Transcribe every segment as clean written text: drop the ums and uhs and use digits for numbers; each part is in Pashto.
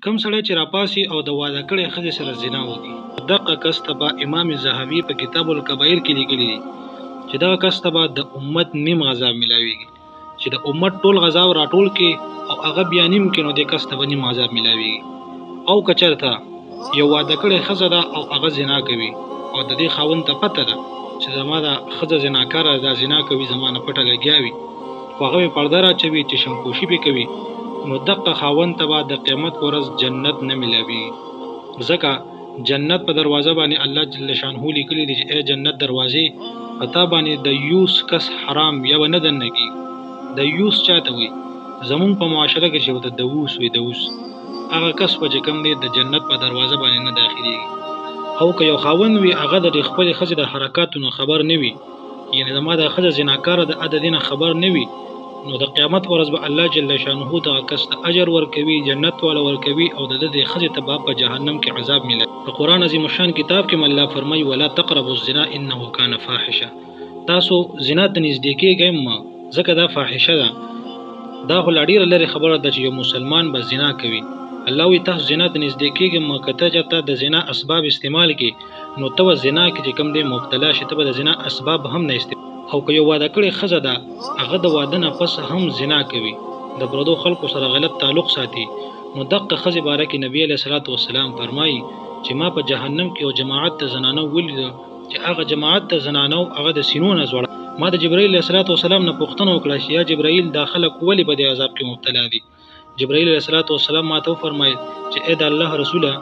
کوم سړی چې راپاسي او د واده کړې ښځې سره زنا وکړي، دغه کس ته به امام ذهبي په کتاب الکبائر کې لیکلي دي چې دغه کس ته به د امت نیم عذاب ملاویږي. چې د امت ټول عذاب راټول کې او هغه بیا نیم کې، نو د کس ته به نیم عذاب ملاویږي. او که چېرته یو واده کړې ښځه ده او هغه زنا کوي او د دې خاوند ته پته ده چې زما د ښځه زناکاره ده، زنا کوي، زما نه پټه لګیا وي، خو هغه یې پرده راچوي، چشمپوشي پې کوي، نو دغه خاوند ته به د قیامت په ورځ جنت نه ملاویږي. ځکه جنت په دروازه باندې الله جل شانه لیکلي دي چې ای جنت دروازې، په تا باندې د یوس کس حرام یا به نه دننه کېږي. د یوس چاته وایي؟ زمونږ په معاشره کې چې ورته دووس وایي، دووس هغه کس به چې کوم دی د جنت په دروازه باندې نه داخلېږي. او که یو خاوند وي هغه د خپلې ښځې د حرکاتو نه خبر نه وي، یعنې زما د ښځه زناکاره ده د دې نه خبر نه وي، نو د قیامت په ورځ به الله جل شانه دغه کس ته اجر ورکوي، جنت والا ورکوي، او د دې ښځې ته به په جهنم کې عذاب ملوي. په قرآن عظیم الشان کتاب کې الله فرمایي ولا تقربوا الزنا انه کان فاحشه. تاسو زنا ته نږدې کېږئ مه، ځکه دا فاحشه ده. دا خو لا ډېره لرې خبره ده چې یو مسلمان به زنا کوي. الله وایي تاسو زنا ته نږدې کېږئ مه، که ته چېرته د زنا اسباب استعمال کړي نو ته به زنا کې چې کوم دی مبتلا شي، ته به د زنا اسباب هم نه استعمال. او که یو واده کړې ښځه ده هغه د واده نه پس هم زنا کوي، د پردو خلکو سره غلط تعلق ساتي، نو دغه ښځې باره کې نبي علیه الصلاة والسلام فرمایي چې ما په جهنم کې یو جماعت د زنانو ولیده چې هغه جماعت د زنانو هغه د سینو نه زوړه. ما د جبرائیل علیه الصلاة والسلام نه پوښتنه وکړه چې یا جبرائیل دا خلک ولې په دې عذاب کې مبتلا دي؟ جبرائیل علیه الصلاة والسلام ما ته وفرمایل چې ای د الله رسوله،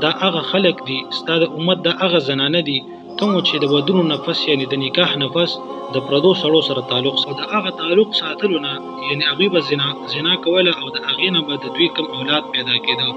دا هغه خلک دي، ستا د امت دا هغه زنانه دي کوم چې د ودونو نفس یعنی د نکاح نفس د پردو سړو سره تعلق او د هغه تعلق ساتلو نه، یعنی هغوی به زنا کوله او د هغې نه به د دوی کم اولاد پیدا کېده،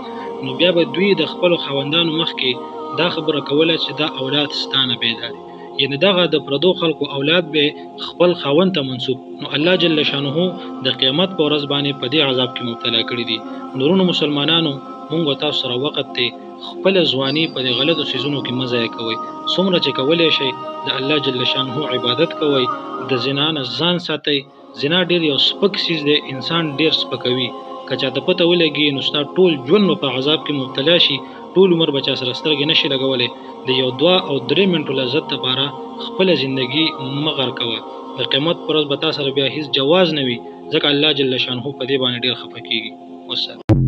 نو بیا به دوی د خپلو خاوندانو مخکې دا خبره کوله چې دا اولاد ستا نه پیدا دي، یعنی دغه د پردو خلکو اولاد به خپل خاوند ته منسوب. نو الله جل شانه د قیامت په ورځ باندې په دې عذاب کې مبتلا کړي دي. نورونو مسلمانانو، مونږ تاسو سره وخت دی خپل ځواني په دې غلطو څیزونو کې مه ضایع کوئ. څومره چې کولی شئ د الله جل شانه عبادت کوئ، د زنا نه ځان ساتئ. زنا ډېر یو سپک څیز دی، انسان ډېر سپکوي. که چاته پته ولګي نو ستا ټول ژوند به په عذاب کې مبتلا شي، ټول عمر به چا سره سترګې نشي لګولی. د یو 2 او 3 منټو لذت لپاره خپله زندګي مه غر کوه. د قیامت پر ورځ به تا سره بیا هیڅ جواز نه وي، ځکه الله جل شانه په دې باندې ډېر خفه کېږي. والسلام.